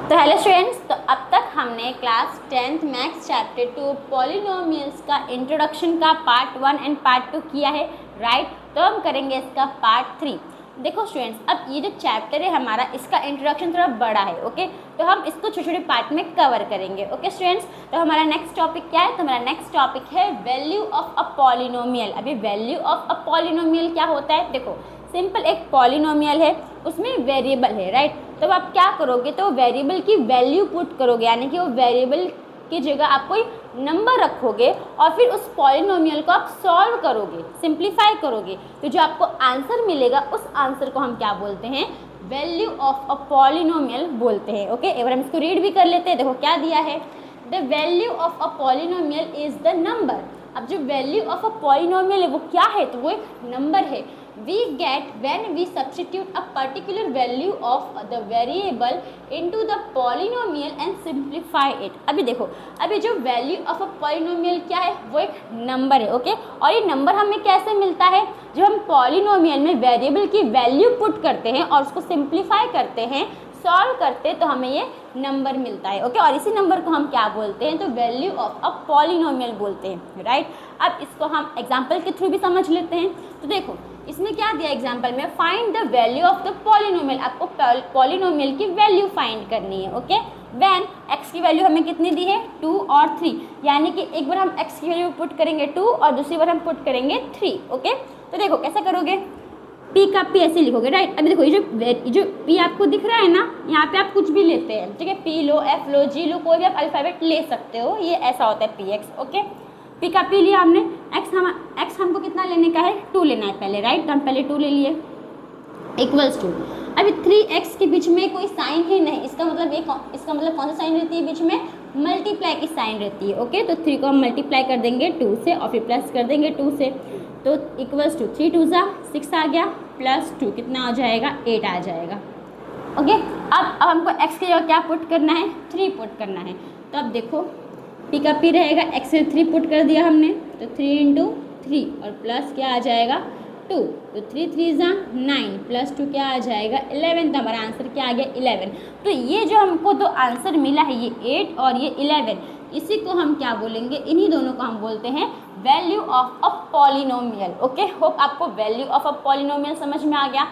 तो hello students, तो अब तक हमने class 10th maths chapter 2 polynomials का इंट्रोडक्शन का पार्ट 1 एंड पार्ट 2 किया है, राइट। तो हम करेंगे इसका पार्ट 3। देखो स्टूडेंट्स, अब ये जो चैप्टर है हमारा, इसका इंट्रोडक्शन थोड़ा बड़ा है, ओके। तो हम इसको छोटे छोटे पार्ट में कवर करेंगे, ओके स्टूडेंट्स। तो हमारा नेक्स्ट टॉपिक क्या है? तो हमारा नेक्स्ट टॉपिक है वैल्यू ऑफ अ पॉलिनोमियल। अभी वैल्यू ऑफ अ पॉलिनोमियल क्या होता है? देखो, सिंपल एक पॉलिनोमियल है, उसमें वेरिएबल है, राइट। तो आप क्या करोगे, तो वेरिएबल की वैल्यू पुट करोगे, यानी कि वो वेरिएबल की जगह आप कोई नंबर रखोगे और फिर उस पॉलिनोमियल को आप सॉल्व करोगे, सिंप्लीफाई करोगे। तो जो आपको आंसर मिलेगा, उस आंसर को हम क्या बोलते हैं? वैल्यू ऑफ अ पॉलिनोमियल बोलते हैं, ओके। एक बार हम इसको रीड भी कर लेते हैं। देखो क्या दिया है, the value of a polynomial is the number. अब जो वैल्यू ऑफ अ पॉलिनोमियल है वो क्या है? तो वो एक नंबर है। We get when we substitute a particular value of the variable into the polynomial and simplify it। अभी देखो, अभी जो वैल्यू ऑफ अ पॉलिनोमियल क्या है? वो एक नंबर है, ओके। और ये नंबर हमें कैसे मिलता है? जब हम पॉलिनोमियल में वेरिएबल की वैल्यू पुट करते हैं और उसको सिंप्लीफाई करते हैं, सॉल्व करते, तो हमें ये नंबर मिलता है, ओके। और इसी नंबर को हम क्या बोलते हैं? तो वैल्यू ऑफ अ पॉलिनोमियल बोलते हैं, राइट। अब इसको हम एग्जांपल के थ्रू भी समझ लेते हैं। तो देखो, इसमें क्या दिया एग्जांपल में, find the value of the polynomial. आपको पॉलिनोमियल की वैल्यू फाइंड करनी है, ओके। व्हेन एक्स की वैल्यू हमें कितनी दी है? 2 और 3, यानी कि एक बार हम एक्स की वैल्यू पुट करेंगे 2 और दूसरी बार हम पुट करेंगे 3, ओके। तो देखो कैसे करोगे, पी का पी ऐसे लिखोगे, राइट। अभी देखो, ये जो पी आपको दिख रहा है ना, यहाँ पे आप कुछ भी लेते हैं, ठीक है। पी लो, एफ लो, जी लो, कोई भी आप अल्फ़ाबेट ले सकते हो, ये ऐसा होता है पी एक्स, ओके। पी का पी लिया हमने, एक्स हमको कितना लेने का है? 2 लेना है पहले, राइट। तो हम पहले 2 ले लिए, इक्वल्स टू। अभी 3x के बीच में कोई साइन ही नहीं, इसका मतलब इसका मतलब कौन सा साइन रहती है बीच में? मल्टीप्लाई की साइन रहती है, ओके। तो 3 को हम मल्टीप्लाई कर देंगे 2 से और फिर प्लस कर देंगे 2 से, तो इक्वल्स टू 3 2 6 आ गया, प्लस 2 कितना आ जाएगा? 8 आ जाएगा, ओके। अब हमको x की जगह क्या पुट करना है? 3 पुट करना है। तो अब देखो, पी का पी रहेगा, एक्स से 3 पुट कर दिया हमने, तो 3 × 3 और प्लस क्या आ जाएगा? 2, तो 3 3 9 प्लस 2 क्या आ जाएगा? 11। तो हमारा आंसर क्या आ गया? 11। तो ये जो हमको दो आंसर मिला है, ये 8 और ये 11, इसी को हम क्या बोलेंगे? इन्हीं दोनों को हम बोलते हैं value of a polynomial, okay. Hope आपको वैल्यू ऑफ अ पॉलिनोमियल समझ में आ गया।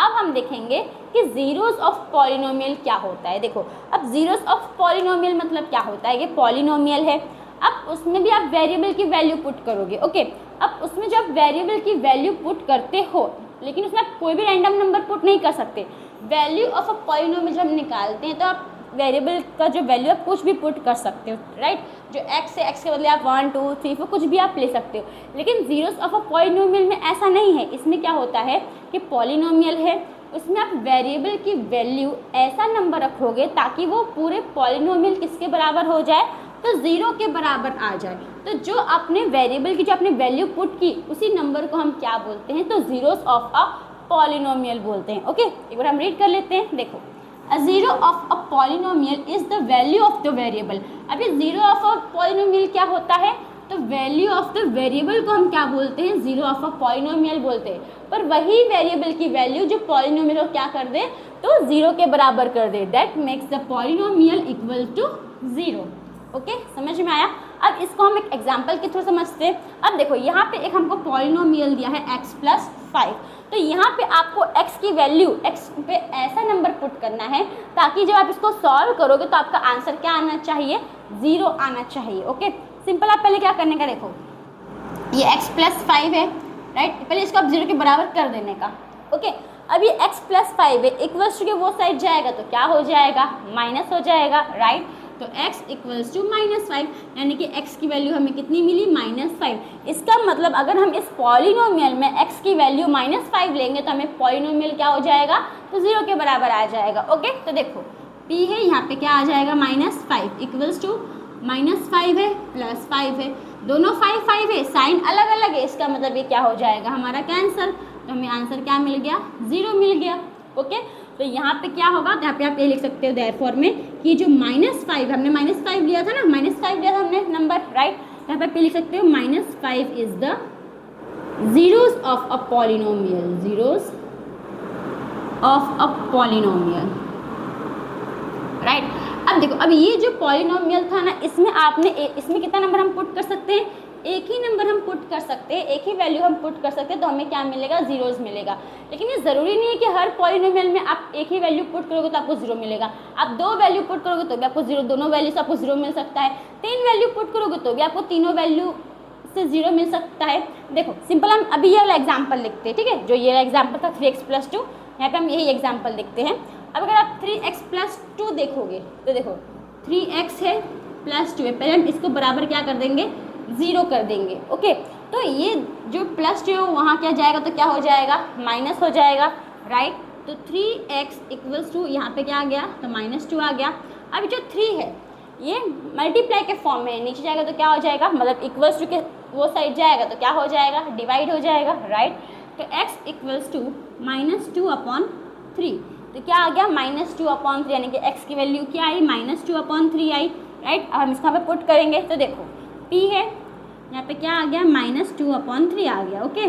अब हम देखेंगे कि जीरोस ऑफ पॉलिनोमियल क्या होता है। देखो, अब जीरोस ऑफ पॉलिनोमियल मतलब क्या होता है? ये पॉलिनोमियल है, अब उसमें भी आप वेरिएबल की वैल्यू पुट करोगे, ओके। अब उसमें जब वेरिएबल की वैल्यू पुट करते हो, लेकिन उसमें आप कोई भी रैंडम नंबर पुट नहीं कर सकते। वैल्यू ऑफ अ पॉलिनोमियल जब हम निकालते हैं, तो आप वेरिएबल का जो वैल्यू आप कुछ भी पुट कर सकते हो, राइट। जो एक्स है, एक्स के बदले आप 1 2 3 4 कुछ भी आप ले सकते हो। लेकिन जीरोस ऑफ अ पॉलिनोमियल में ऐसा नहीं है। इसमें क्या होता है कि पॉलिनोमियल है, उसमें आप वेरिएबल की वैल्यू ऐसा नंबर रखोगे ताकि वो पूरे पॉलिनोमियल किसके बराबर हो जाए? तो 0 के बराबर आ जाए। तो जो आपने वेरिएबल की जो आपने वैल्यू पुट की, उसी नंबर को हम क्या बोलते हैं? तो जीरोस ऑफ अ पॉलिनोमियल बोलते हैं, ओके। एक बार हम रीड कर लेते हैं। देखो, A zero of a polynomial is the value of the variable। अभी जीरो ऑफ अ पॉलिनोमियल क्या होता है? तो वैल्यू ऑफ द वेरिएबल को हम क्या बोलते हैं? जीरो ऑफ अ पॉलिनोमियल बोलते हैं। पर वही वेरिएबल की वैल्यू जो पॉलिनोमियल को क्या कर दे? तो 0 के बराबर कर दे। That makes the polynomial equal to 0, okay. समझ में आया? अब इसको हम एक एग्जाम्पल के थ्रू समझते हैं। अब देखो, यहाँ पे एक हमको पॉलिनोमियल दिया है x + 5। तो यहाँ पे आपको x की वैल्यू, x पे ऐसा नंबर पुट करना है ताकि जब आप इसको सॉल्व करोगे तो आपका आंसर क्या आना चाहिए? 0 आना चाहिए, ओके। सिंपल, आप पहले क्या करने का, देखो ये x + 5 है, राइट। पहले इसको आप 0 के बराबर कर देने का, ओके। अब ये x + 5 है, इक्वल्स टू के वो साइड जाएगा तो क्या हो जाएगा? माइनस हो जाएगा, राइट। तो x इक्वल्स टू -5, यानी कि x की वैल्यू हमें कितनी मिली? -5। इसका मतलब अगर हम इस पॉलिनोमियल में x की वैल्यू -5 लेंगे तो हमें पॉलिनोमियल क्या हो जाएगा? तो 0 के बराबर आ जाएगा, ओके। तो देखो, p है, यहाँ पे क्या आ जाएगा? -5 इक्वल्स टू -5 है प्लस 5 है, दोनों 5 5 है, साइन अलग अलग है, इसका मतलब ये क्या हो जाएगा? हमारा कैंसर। तो हमें आंसर क्या मिल गया? 0 मिल गया, ओके। तो यहाँ पे क्या होगा? यहाँ पे आप ये लिख सकते हो देयरफॉर में कि जो -5, हमने -5 लिया था ना, -5 लिया था हमने नंबर, राइट। यहाँ पे आप ये लिख सकते हो -5 is the zeros of a polynomial, zeros of a polynomial, right. अब देखो, अब ये जो पॉलिनोमियल था ना, इसमें आपने इसमें कितना नंबर हम पुट कर सकते हैं, एक ही नंबर हम पुट कर सकते हैं, एक ही वैल्यू हम पुट कर सकते हैं, तो हमें क्या मिलेगा, जीरोस मिलेगा। लेकिन ये ज़रूरी नहीं है कि हर पॉलिनोमियल में आप एक ही वैल्यू पुट करोगे तो आपको जीरो मिलेगा। आप 2 वैल्यू पुट करोगे तो भी आपको जीरो, दोनों वैल्यू से आपको जीरो मिल सकता है। 3 वैल्यू पुट करोगे तो भी आपको तीनों वैल्यू से जीरो मिल सकता है। देखो सिंपल, हम अभी ये वाला एग्जाम्पल लिखते हैं, ठीक है, जो ये एग्जाम्पल था 3x + 2, यहाँ पे हम यही एग्जाम्पल लिखते हैं। अब अगर आप 3x + 2 देखोगे तो देखो 3x है + 2 है, पहले हम इसको बराबर क्या कर देंगे, ज़ीरो कर देंगे। ओके, तो ये जो +2 है वहाँ क्या जाएगा, तो क्या हो जाएगा, माइनस हो जाएगा, राइट। तो 3x = 2, यहाँ पे क्या आ गया, तो -2 आ गया। अब जो 3 है ये मल्टीप्लाई के फॉर्म में नीचे जाएगा तो क्या हो जाएगा, मतलब इक्वल्स टू के वो साइड जाएगा तो क्या हो जाएगा, डिवाइड हो जाएगा, राइट। तो x = -2/3, तो क्या आ गया, -2/3, यानी कि x की वैल्यू क्या आई, -2/3 आई, राइट। अब हम इसका पे पुट करेंगे तो देखो p है, यहाँ पे क्या आ गया, -2/3 आ गया। ओके,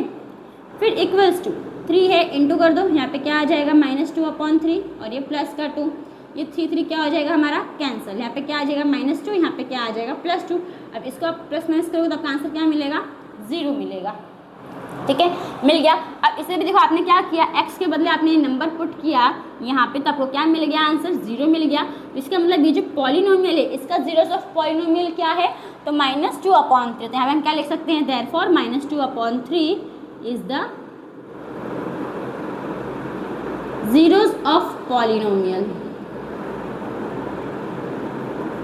फिर = 3 है, इंटू कर दो, यहाँ पे क्या आ जाएगा, -2/3 और ये प्लस का 2, ये 3 क्या हो जाएगा हमारा, कैंसिल। यहाँ पे क्या आ जाएगा, -2, यहाँ पे क्या आ जाएगा, +2। अब इसको आप प्लस माइनस करोगे तो आपका आंसर क्या मिलेगा, 0 मिलेगा। ठीक है, मिल गया। अब इसे भी देखो, आपने क्या किया, x के बदले आपने नंबर पुट किया यहाँ पे, तो आपको क्या मिल गया, आंसर 0 मिल गया। तो इसका मतलब ये जो पॉलिनोमियल है इसका जीरोस ऑफ पॉलिनोमियल क्या है, तो -2/3। तो यहाँ पे हम क्या लिख सकते हैं, therefore -2/3 is the zeros of polynomial.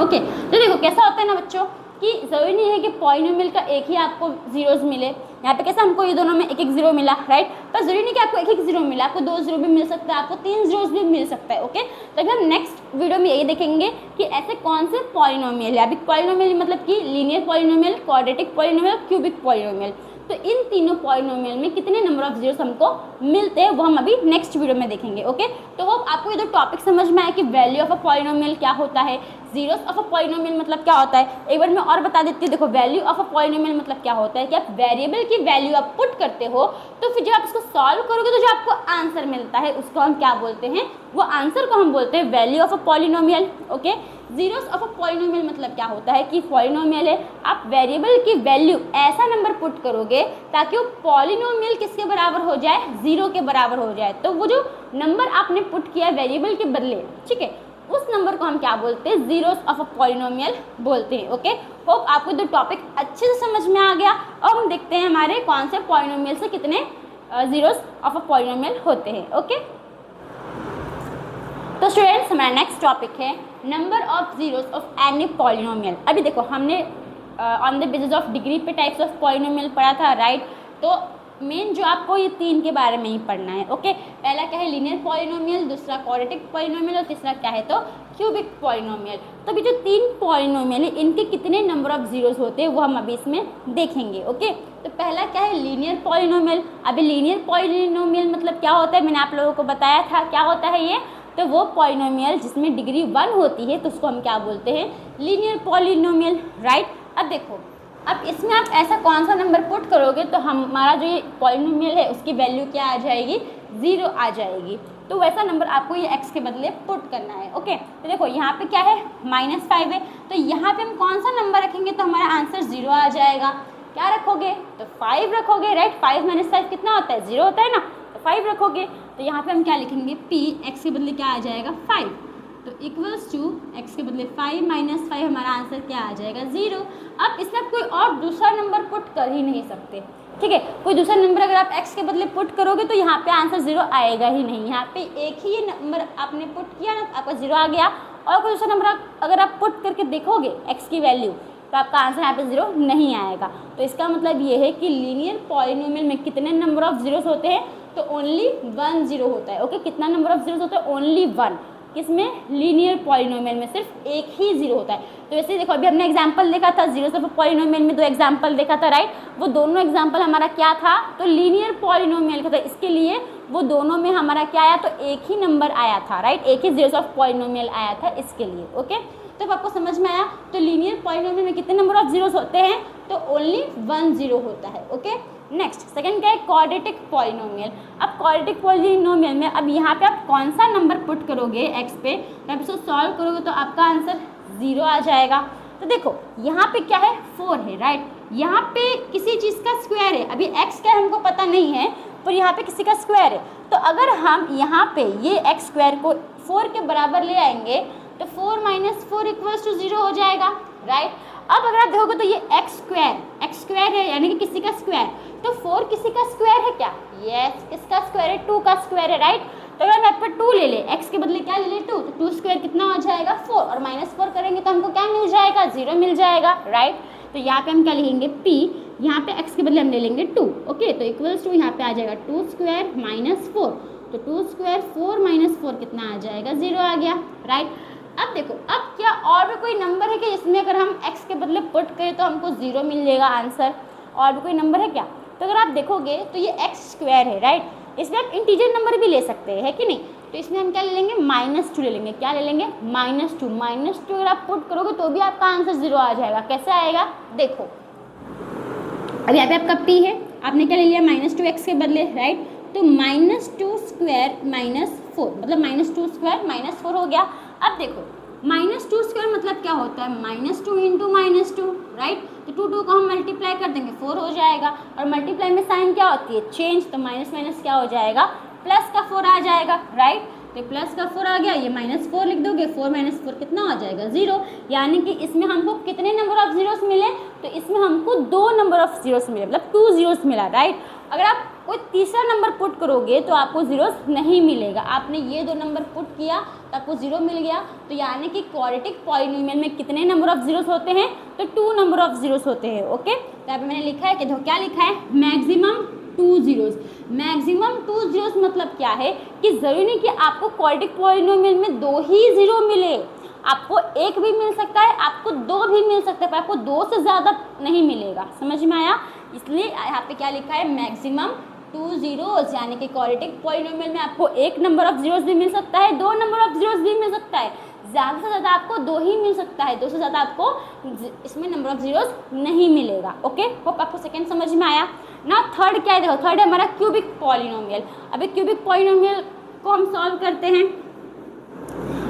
Okay, तो देखो कैसा होता है ना बच्चों, कि ज़रूरी नहीं है कि पॉलिनोमियल का एक ही आपको जीरोस मिले। यहाँ पे कैसे हमको ये दोनों में एक जीरो मिला, राइट। पर जरूरी नहीं कि आपको एक जीरो मिला, आपको 2 जीरो भी मिल सकता है, आपको 3 जीरोस भी मिल सकता है। ओके, तो अगर हम नेक्स्ट वीडियो में यही देखेंगे कि ऐसे कौन से पॉलिनोमियल है। अभी पॉलिनोमियल मतलब कि linear polynomial, quadratic polynomial, cubic polynomial, तो इन तीनों पॉलिनोमियल में कितने नंबर ऑफ जीरोस हमको मिलते हैं वो हम अभी नेक्स्ट वीडियो में देखेंगे। ओके, तो वो आपको ये दो टॉपिक समझ में आया कि वैल्यू ऑफ अ पॉलिनोमियल क्या होता है, जीरोस ऑफ अ पॉलिनोमियल मतलब क्या होता है। एक बार मैं और बता देती हूँ। देखो, वैल्यू ऑफ अ पॉलिनोमियल मतलब क्या होता है कि आप वेरिएबल की वैल्यू आप पुट करते हो, तो फिर जब आप इसको सॉल्व करोगे तो जो आपको आंसर मिलता है उसको हम क्या बोलते हैं, वो आंसर को हम बोलते हैं value of a polynomial. Okay, zeros of a polynomial मतलब क्या होता है कि पॉलिनोमियल है, आप वेरिएबल की वैल्यू ऐसा नंबर पुट करोगे ताकि वो पॉलिनोमियल किसके बराबर हो जाए, 0 के बराबर हो जाए। तो वो जो नंबर आपने पुट किया वेरिएबल के बदले, ठीक है, उस नंबर को हम क्या बोलते हैं, जीरोस ऑफ अ पॉलिनोमियल बोलते हैं। ओके, होप आपको दो टॉपिक अच्छे से समझ में आ गया। अब हम देखते हैं हमारे कौन से पॉलिनोमियल से कितने जीरोस ऑफ अ पॉलिनोमियल होते हैं। ओके, तो स्टूडेंट्स हमारा नेक्स्ट टॉपिक है number of zeros of any polynomial. अभी देखो हमने on the basis of degree पे टाइप्स ऑफ पॉलिनोमियल पढ़ा था, राइट। तो मेन जो आपको ये 3 के बारे में ही पढ़ना है। ओके, पहला क्या है, लीनियर पॉलिनोमियल, दूसरा क्वाड्रेटिक पॉलिनोमियल और तीसरा क्या है, तो क्यूबिक पॉलिनोमियल। तो अभी जो 3 पॉलिनोमियल है इनके कितने नंबर ऑफ जीरोस होते हैं वो हम अभी इसमें देखेंगे। ओके, तो पहला क्या है, लीनियर पॉलिनोमियल। अभी लीनियर पॉलिनोमियल मतलब क्या होता है, मैंने आप लोगों को बताया था क्या होता है ये, तो वो पॉलिनोमियल जिसमें डिग्री 1 होती है तो उसको हम क्या बोलते हैं, लीनियर पॉलिनोमियल, राइट। अब देखो, अब इसमें आप ऐसा कौन सा नंबर पुट करोगे तो हमारा जो ये पॉलिनोमियल है उसकी वैल्यू क्या आ जाएगी, 0 आ जाएगी। तो वैसा नंबर आपको ये x के बदले पुट करना है। ओके, तो देखो यहाँ पे क्या है, -5 है, तो यहाँ पे हम कौन सा नंबर रखेंगे तो हमारा आंसर 0 आ जाएगा। क्या रखोगे, तो 5 रखोगे, राइट। 5 - 5 कितना होता है, 0 होता है ना, तो 5 रखोगे। तो यहाँ पे हम क्या लिखेंगे, p, x के बदले क्या आ जाएगा, 5, तो इक्वल्स टू x के बदले 5 - 5, हमारा आंसर क्या आ जाएगा, 0। अब इसमें आप कोई और दूसरा नंबर पुट कर ही नहीं सकते, ठीक है। कोई दूसरा नंबर अगर आप x के बदले पुट करोगे तो यहाँ पे आंसर 0 आएगा ही नहीं। यहाँ पे एक ही नंबर आपने पुट किया ना, आपका 0 आ गया। और कोई दूसरा नंबर अगर आप पुट करके देखोगे x की वैल्यू तो आपका आंसर यहाँ पे 0 नहीं आएगा। तो इसका मतलब ये है कि लीनियर पॉलिनोमियल में कितने नंबर ऑफ जीरोस होते हैं, तो ओनली 1 0 होता है। ओके, कितना नंबर ऑफ जीरोस होता है, ओनली 1। किसमें, लीनियर पॉलिनोमियल में सिर्फ एक ही 0 होता है। तो वैसे देखो, अभी हमने एग्जांपल देखा था जीरोस ऑफ पॉलिनोमियल में, 2 एग्जांपल देखा था, राइट। वो दोनों एग्जांपल हमारा क्या था, तो लीनियर पॉलिनोमियल का था। इसके लिए वो दोनों में हमारा क्या आया, तो एक ही नंबर आया था, राइट। एक ही जीरोस ऑफ पॉलिनोमियल आया था इसके लिए। ओके, तो आपको समझ में आया। तो लीनियर पॉलिनोमियल में कितने नंबर ऑफ जीरोस होते हैं, तो ओनली 1 0 होता है। ओके, नेक्स्ट सेकंड क्या है, क्वाड्रेटिक पॉलिनोमियल। अब क्वाड्रेटिक पॉलिनोमियल में अब यहाँ पे आप कौन सा नंबर पुट करोगे एक्स पे, तो आप इसको सॉल्व करोगे तो आपका आंसर 0 आ जाएगा। तो देखो यहाँ पे क्या है, 4 है, राइट। यहाँ पे किसी चीज़ का स्क्वायर है, अभी एक्स क्या है हमको पता नहीं है, पर यहाँ पे किसी का स्क्वायर है। तो अगर हम यहाँ पे ये एक्स स्क्वायर को 4 के बराबर ले आएंगे तो 4 - 4 = 0 हो जाएगा, राइट। अब अगर आप देखोगे तो ये एक्स स्क्वायर है, यानी कि किसी का स्क्वायर, तो 4 किसी का स्क्वायर है क्या, यस, किसका स्क्वायर है, 2 का स्क्वायर है, राइट। तो अगर हम यहाँ पर 2 ले ले, एक्स के बदले क्या ले ले 2, तो 2 स्क्वायर कितना हो जाएगा 4, और -4 करेंगे तो हमको क्या मिल जाएगा, 0 मिल जाएगा, राइट। तो यहाँ पे हम क्या लिखेंगे p, यहाँ पे x के बदले हम ले लेंगे 2, ओके। तो इक्वल्स टू यहाँ पे आ जाएगा 2 स्क्वायर -4, तो 2 स्क्वायर 4 - 4 कितना आ जाएगा, 0 आ गया, राइट। अब देखो, अब क्या और भी कोई नंबर है कि जिसमें अगर हम x के बदले पुट करें तो हमको 0 मिल जाएगा आंसर, और भी कोई नंबर है क्या। तो अगर आप देखोगे तो ये एक्स स्क्वायर है, राइट। इसमें आप इंटीजर नंबर भी ले सकते हैं, है कि नहीं। तो इसमें हम क्या ले लेंगे, -2 ले लेंगे, क्या ले लेंगे, -2 अगर आप पुट करोगे तो भी आपका आंसर 0 आ जाएगा। कैसे आएगा, देखो अब यहाँ पे आपका p है, आपने क्या ले लिया -2x के बदले, राइट। तो -2 स्क्वायर -4 मतलब -2 स्क्वायर -4 हो गया। अब देखो -2 स्क्वायर मतलब क्या होता है, -2 × -2, राइट। तो 2 को हम मल्टीप्लाई कर देंगे 4 हो जाएगा, और मल्टीप्लाई में साइन क्या होती है, चेंज, तो माइनस क्या हो जाएगा, प्लस का 4 आ जाएगा, राइट। तो प्लस का 4 आ गया, ये -4 लिख दोगे, 4 - 4 कितना हो जाएगा, 0। यानी कि इसमें हमको कितने नंबर ऑफ जीरोस मिले, तो इसमें हमको 2 नंबर ऑफ जीरोस मिले, मतलब 2 जीरोस मिला, राइट। अगर आप कोई तीसरा नंबर पुट करोगे तो आपको जीरोस नहीं मिलेगा। आपने ये 2 नंबर पुट किया तो आपको 0 मिल गया। तो यानी कि क्वाड्रेटिक पॉलिनोमियल में कितने नंबर ऑफ जीरोस होते हैं, तो 2 नंबर ऑफ जीरोस होते हैं, ओके। तो यहाँ पे मैंने लिखा है कि देखो क्या लिखा है, मैक्सिमम 2 जीरोस। मैक्सिमम 2 जीरोस मतलब क्या है कि ज़रूरी नहीं कि आपको क्वाड्रेटिक पॉलिनोमियल में 2 ही जीरो मिले, आपको 1 भी मिल सकता है, आपको 2 भी मिल सकता है, पर आपको 2 से ज़्यादा नहीं मिलेगा। समझ में आया, इसलिए यहाँ पे क्या लिखा है, मैक्सिमम 2 जीरोस, यानी कि क्वाड्रेटिक पॉलिनोमियल में आपको 1 नंबर ऑफ जीरोस भी मिल सकता है, 2 नंबर ऑफ जीरोस भी मिल सकता है, ज़्यादा से ज़्यादा आपको 2 ही मिल सकता है, 2 से ज़्यादा आपको इसमें नंबर ऑफ जीरोस नहीं मिलेगा, ओके। होप आपको सेकंड समझ में आया ना। थर्ड क्या है, देखो थर्ड है हमारा क्यूबिक पॉलिनोमियल। अभी क्यूबिक पॉलिनोमियल को हम सॉल्व करते हैं।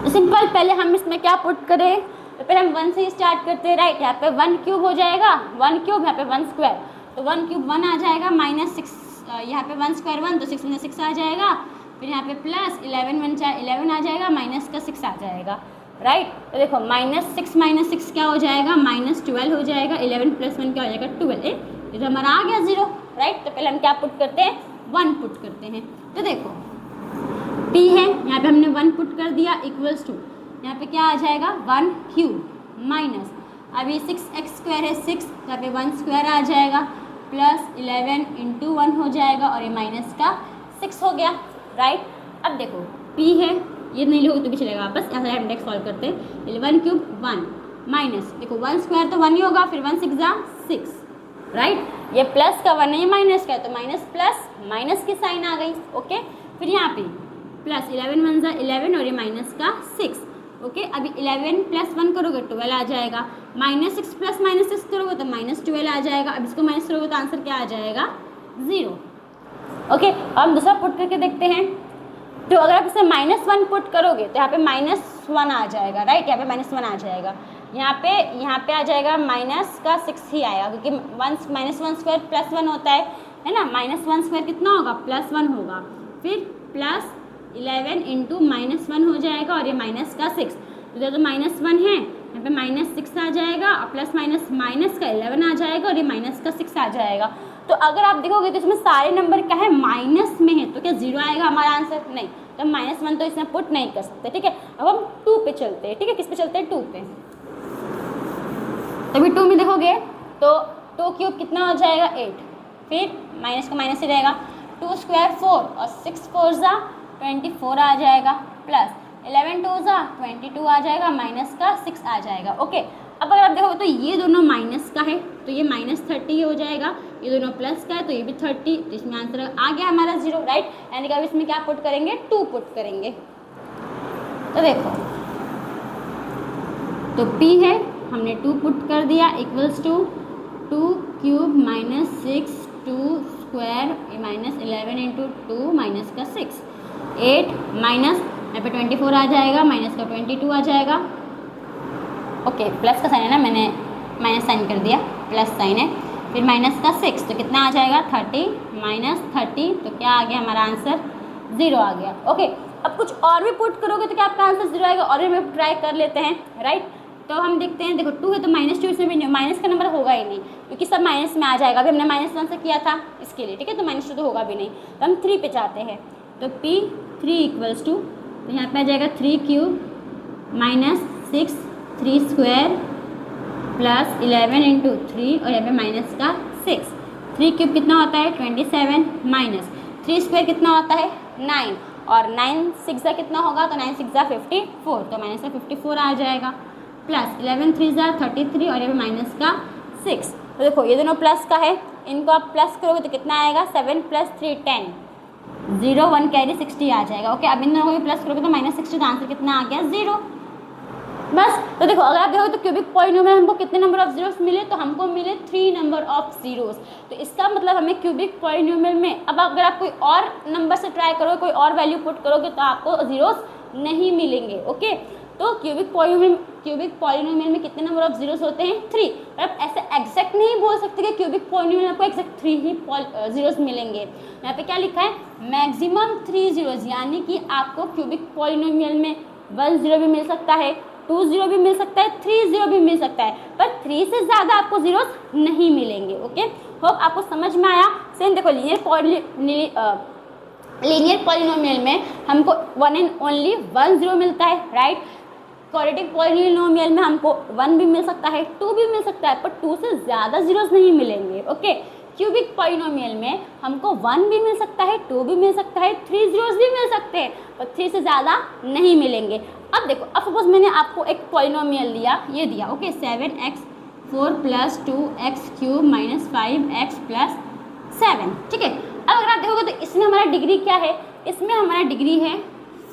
सिंपल, पहले हम इसमें क्या पुट करें, तो पहले हम 1 से ही स्टार्ट करते हैं, राइट। यहाँ पे 1 क्यूब हो जाएगा, 1 क्यूब, यहाँ पे 1 स्क्वायर, तो 1 क्यूब 1 आ जाएगा, -6, यहाँ पे 1 स्क्वायर 1, तो 6 में 6 आ जाएगा, फिर यहाँ पे प्लस 11 1 11 आ जाएगा, माइनस का 6 आ जाएगा, राइट। तो देखो -6 - 6 क्या हो जाएगा, -12 हो जाएगा, 11 + 1 क्या हो जाएगा, 12, ये तो हमारा आ गया 0, राइट। तो पहले हम क्या पुट करते हैं, 1 पुट करते हैं। तो देखो p है, यहाँ पे हमने 1 पुट कर दिया, इक्वल्स टू यहाँ पे क्या आ जाएगा, 1 क्यूब माइनस, अभी 6x² है 6, यहाँ पे 1 स्क्वायर आ जाएगा, प्लस 11 × 1 हो जाएगा, और ये माइनस का 6 हो गया, राइट। अब देखो p है, ये नहीं लोगे तो भी चलेगा, वापस यहाँ से हम डायरेक्ट सॉल्व करते हैं। 1 क्यूब 1 माइनस, देखो 1 स्क्वायर तो 1 ही होगा, फिर 1 6 6, राइट। ये प्लस का 1 है, ये माइनस का है, तो माइनस प्लस माइनस की साइन आ गई, ओके। फिर यहाँ पे प्लस 11 1 11, और ये माइनस का 6, ओके। अभी 11 + 1 करोगे 12 आ जाएगा, -6 + -6 करोगे तो -12 आ जाएगा। अब इसको माइनस करोगे तो आंसर क्या आ जाएगा, 0, ओके। अब हम दूसरा पुट करके देखते हैं। तो अगर आप इसे -1 पुट करोगे तो यहाँ पे -1 आ जाएगा, राइट। यहाँ पे -1 आ जाएगा, यहाँ पे आ जाएगा माइनस का 6 ही आएगा, क्योंकि -1 स्क्वायर +1 होता है ना। -1 स्क्वायर कितना होगा, +1 होगा, फिर प्लस 11 × -1 हो जाएगा, और ये माइनस का 6, तो -1 है, यहाँ पे -6 आ जाएगा, और प्लस माइनस का 11 आ जाएगा, और ये माइनस का 6 आ जाएगा। तो अगर आप देखोगे तो इसमें सारे नंबर क्या है, माइनस में है, तो क्या 0 आएगा हमारा आंसर, नहीं। तो -1 तो इसमें पुट नहीं कर सकते, ठीक है। अब हम 2 पे चलते हैं, ठीक है। किस पे चलते हैं, 2 पे। तभी 2 में देखोगे तो 2 क्यूब कितना हो जाएगा, 8, फिर माइनस का माइनस ही रहेगा, 2 स्क्वायर 4, और 6 4 24 आ जाएगा, प्लस 11 2 22 आ जाएगा, माइनस का 6 आ जाएगा, ओके। अब अगर आप देखोगे तो ये दोनों माइनस का है, तो ये -30 हो जाएगा, ये दोनों प्लस का है, तो ये भी 30, तो इसमें आंसर आ गया हमारा 0, राइट। यानी कि अब इसमें क्या पुट करेंगे, 2 पुट करेंगे। तो देखो, तो p है, हमने 2 पुट कर दिया, equals to 2 cube -6 two square minus 11 into 2 minus का 6, 8 माइनस यहाँ पे 24 आ जाएगा, माइनस का 22 आ जाएगा। ओके, प्लस का साइन है ना, मैंने माइनस साइन कर दिया, प्लस साइन है। फिर माइनस का 6 तो कितना आ जाएगा 30 माइनस 30, तो क्या आ गया हमारा आंसर 0 आ गया। ओके, अब कुछ और भी पुट करोगे तो क्या आपका आंसर 0 आएगा, और भी हम ट्राई कर लेते हैं, राइट। तो हम देखते हैं, देखो 2 है तो -2 इसमें भी नहीं, माइनस का नंबर होगा ही नहीं क्योंकि सब माइनस में आ जाएगा। अभी हमने -1 से किया था इसके लिए, ठीक है, तो -2 तो होगा भी नहीं। तो हम 3 पे जाते हैं, तो P3 इक्वल्स टू, तो यहाँ पे आ जाएगा 3 cube minus 6 3 square plus 11 into 3 और यहाँ पे माइनस का 6। 3 क्यूब कितना होता है 27 माइनस 3 स्क्वायर कितना होता है 9, और 9 6 कितना होगा, तो 9 6 54, तो माइनस का 54 आ जाएगा, प्लस 11 3 33 और ये माइनस का 6। तो देखो ये दोनों प्लस का है, इनको आप प्लस करोगे तो कितना आएगा 7 + 3 10, 0 1 कैरी 60 आ जाएगा। ओके, अब इन दोनों को भी प्लस करोगे तो -60, तो आंसर कितना आ गया 0। बस, तो देखो अगर आप देखोगे तो क्यूबिक पॉलिनोमियल हमको कितने नंबर ऑफ जीरोस मिले, तो हमको मिले 3 नंबर ऑफ जीरोस। तो इसका मतलब हमें क्यूबिक पॉलिनोमियल में, अब अगर आप कोई और नंबर से ट्राई करोगे, कोई और वैल्यू पुट करोगे तो आपको जीरोस नहीं मिलेंगे। ओके, तो क्यूबिक पॉलिनोमियल में कितने नंबर ऑफ जीरोस होते हैं 3। पर आप ऐसे एग्जैक्ट नहीं बोल सकते कि क्यूबिक पॉलिनोमियल आपको एग्जैक्ट 3 ही जीरोस मिलेंगे। यहाँ पे क्या लिखा है, मैक्सिमम 3 जीरोस, यानी कि आपको क्यूबिक पॉलिनोमियल में 1 0 भी मिल सकता है, 2 0 भी मिल सकता है, 3 0 भी मिल सकता है, पर 3 से ज़्यादा आपको जीरोस नहीं मिलेंगे। ओके, होप आपको समझ में आया। सेम देखो लीनियर पॉलिनोमियल में हमको 1 एंड ओनली 1 0 मिलता है, राइट। क्वाड्रेटिक पॉलिनोमियल में हमको 1 भी मिल सकता है, 2 भी मिल सकता है, पर 2 से ज़्यादा जीरोस नहीं मिलेंगे। ओके, क्यूबिक पॉलिनोमियल में हमको 1 भी मिल सकता है, 2 भी मिल सकता है, 3 जीरोस भी मिल सकते हैं, पर 3 से ज़्यादा नहीं मिलेंगे। अब देखो, अब सपोज मैंने आपको एक पॉलिनोमियल दिया, ये दिया, ओके, 7x4 + 2x³ - 5x + 7, ठीक है। अब अगर आप देखोगे तो इसमें हमारा डिग्री क्या है, इसमें हमारा डिग्री है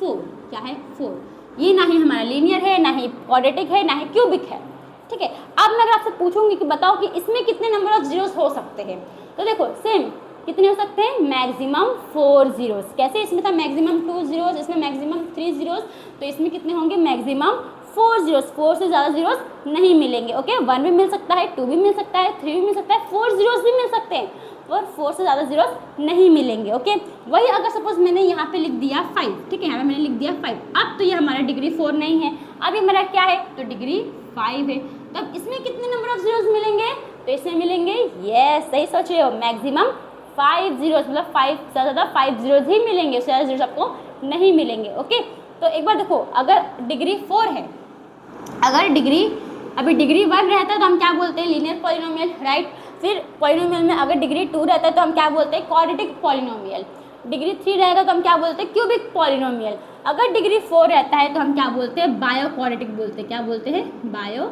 4, क्या है 4। ये ना ही हमारा लीनियर है, ना ही क्वाड्रेटिक है, ना ही क्यूबिक है, ठीक है। अब मैं अगर आपसे पूछूंगी कि बताओ कि इसमें कितने नंबर ऑफ जीरोस हो सकते हैं, तो देखो सेम कितने हो सकते हैं, मैक्सिमम 4 जीरोस। कैसे, इसमें था मैक्सिमम 2 जीरोस, इसमें मैक्सिमम 3 जीरोस, तो इसमें कितने होंगे मैक्सिमम 4 जीरोस। 4 से ज़्यादा जीरोस नहीं मिलेंगे। ओके, 1 भी मिल सकता है, 2 भी मिल सकता है, 3 भी मिल सकता है, 4 जीरोस भी मिल सकते हैं, और 4 से ज़्यादा जीरोस नहीं मिलेंगे। ओके, वही अगर सपोज मैंने यहाँ पे लिख दिया 5, ठीक है, यहाँ पे मैंने लिख दिया 5, अब तो ये हमारा डिग्री 4 नहीं है, अब ये हमारा क्या है, तो डिग्री 5 है। तो अब इसमें कितने नंबर ऑफ जीरोस मिलेंगे, तो इसमें मिलेंगे, यस सही सोच रहे हो, मैक्सिमम 5 जीरोस, मतलब 5 से ज़्यादा 5 जीरोस ही मिलेंगे, उससे ज़्यादा जीरोस आपको नहीं मिलेंगे। ओके, तो एक बार देखो, अगर डिग्री 4 है, अगर डिग्री अभी डिग्री 1 रहता है तो हम क्या बोलते हैं, लीनियर पॉलिनोमियल, राइट। फिर पॉलिनोमियल में अगर डिग्री 2 रहता है तो हम क्या बोलते हैं, क्वाड्रेटिक पॉलिनोमियल। डिग्री 3 रहेगा तो हम क्या बोलते हैं, क्यूबिक पॉलिनोमियल। अगर डिग्री 4 रहता है तो हम क्या बोलते हैं, बायो क्वाड्रेटिक बोलते हैं। क्या बोलते हैं, बायो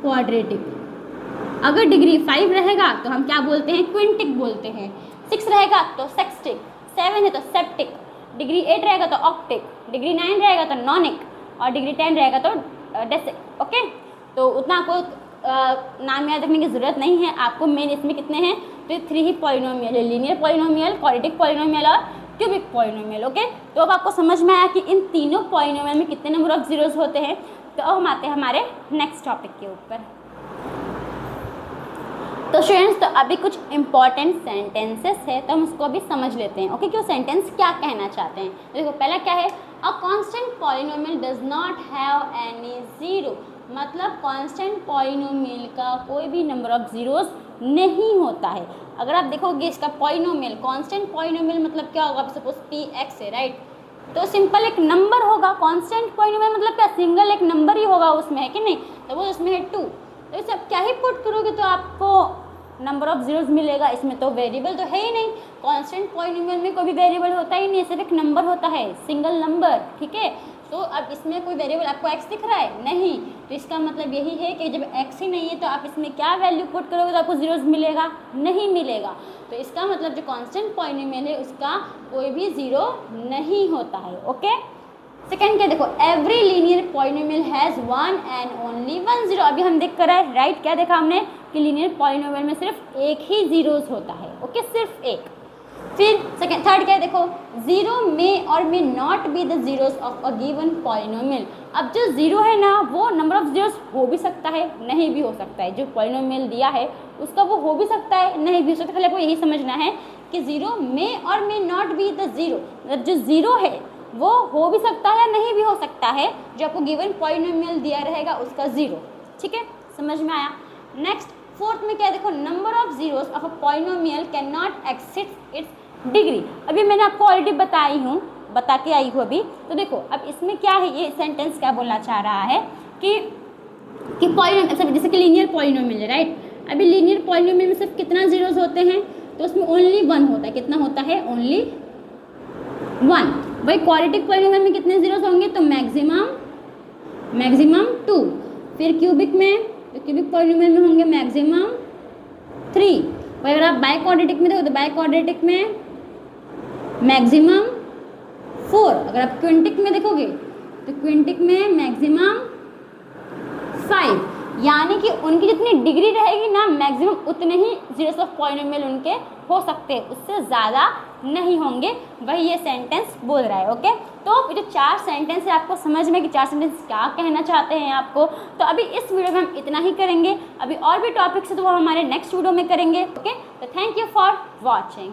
क्वाड्रेटिक। अगर डिग्री 5 रहेगा तो हम क्या बोलते हैं, क्विंटिक बोलते हैं। 6 रहेगा तो सेक्सटिक, 7 है तो सेप्टिक, डिग्री 8 रहेगा तो ऑक्टिक, डिग्री 9 रहेगा तो नॉनिक, और डिग्री 10 रहेगा तो डेसिक। ओके, तो उतना आपको नाम याद रखने की ज़रूरत नहीं है। आपको मेन इसमें कितने हैं, तो 3 ही पॉलिनोमियल है, लीनियर पॉलिनोमियल, क्वाड्रेटिक पॉलिनोमियल और क्यूबिक पॉलिनोमियल। ओके, तो अब आपको समझ में आया कि इन तीनों पॉलिनोमियल में कितने नंबर ऑफ जीरोस होते हैं। तो अब हम आते हैं हमारे नेक्स्ट टॉपिक के ऊपर। तो स्टूडेंट्स, तो अभी कुछ इंपॉर्टेंट सेंटेंसेस है, तो हम उसको अभी समझ लेते हैं। ओके, कि वो सेंटेंस क्या कहना चाहते हैं। तो देखो, पहला क्या है, a constant polynomial does not have any zero, मतलब कांस्टेंट पॉलिनोमियल का कोई भी नंबर ऑफ जीरोस नहीं होता है। अगर आप देखोगे इसका पॉलिनोमियल, कांस्टेंट पॉलिनोमियल मतलब क्या होगा, सपोज px है, राइट, तो सिंपल एक नंबर होगा। कांस्टेंट पॉलिनोमियल मतलब क्या, सिंगल एक नंबर ही होगा उसमें, है कि नहीं। तो वो उसमें है 2, तो इसे आप क्या ही पुट करोगे तो आपको नंबर ऑफ जीरोस मिलेगा। इसमें तो वेरिएबल तो है ही नहीं, कांस्टेंट पॉलिनोमियल में कोई भी वेरिएबल होता ही नहीं, सिर्फ एक नंबर होता है, सिंगल नंबर, ठीक है। तो अब इसमें कोई वेरिएबल आपको x दिख रहा है नहीं, तो इसका मतलब यही है कि जब x ही नहीं है तो आप इसमें क्या वैल्यू पुट करोगे तो आपको जीरोस मिलेगा, नहीं मिलेगा। तो इसका मतलब जो कांस्टेंट पॉलिनोमियल है उसका कोई भी जीरो नहीं होता है। ओके, सेकेंड क्या, देखो, every linear polynomial has 1 and only 1 zero. अभी हम देख कर आए, राइट, क्या देखा हमने कि लीनियर पॉलिनोमियल में सिर्फ एक ही जीरोस होता है, ओके, सिर्फ एक। फिर सेकेंड थर्ड क्या है देखो, जीरो में और may not be the zeros of a given polynomial. अब जो जीरो है ना वो नंबर ऑफ जीरोस हो भी सकता है, नहीं भी हो सकता है। जो पॉलिनोमियल दिया है उसका वो हो भी सकता है, नहीं भी हो सकता। पहले आपको यही समझना है कि जीरो में और may not be the zero, मतलब जो जीरो है वो हो भी सकता है या नहीं भी हो सकता है, जो आपको गिवन पॉलिनोमियल दिया रहेगा उसका जीरो। ठीक है, समझ में आया। नेक्स्ट फोर्थ में क्या है देखो, number of zeros of a polynomial can not exceed it's degree. अभी मैंने आपको ऑलरेडी बता के आई हूँ अभी। तो देखो अब इसमें क्या है, ये सेंटेंस क्या बोलना चाह रहा है कि पॉलिनोमियल, जैसे कि लीनियर पॉलिनोमियल है, राइट। अभी लीनियर पॉलिनोमियल में सिर्फ कितना जीरोस होते हैं, तो उसमें ओनली वन होता है। कितना होता है, ओनली वन। भाई क्वाड्रेटिक पॉलिनोमियल में कितने जीरोस होंगे, तो मैक्सिमम 2। फिर क्यूबिक में, तो क्यूबिक पॉलिनोमियल में होंगे मैक्सिमम 3। और अगर आप बाई क्वाड्रेटिक में देखो तो बाई क्वाड्रेटिक में मैक्सिमम 4। अगर आप क्विंटिक में देखोगे तो क्विंटिक में मैक्सिमम 5। यानी कि उनकी जितनी डिग्री रहेगी ना, मैक्सिमम उतने ही जीरोस ऑफ पॉलिनोमियल उनके हो सकते हैं, उससे ज़्यादा नहीं होंगे। वही ये सेंटेंस बोल रहा है, ओके। तो जो 4 सेंटेंस है आपको समझ में कि 4 सेंटेंस क्या कहना चाहते हैं आपको। तो अभी इस वीडियो में हम इतना ही करेंगे। अभी और भी टॉपिक्स है तो वो हमारे नेक्स्ट वीडियो में करेंगे, ओके। तो थैंक यू फॉर वॉचिंग।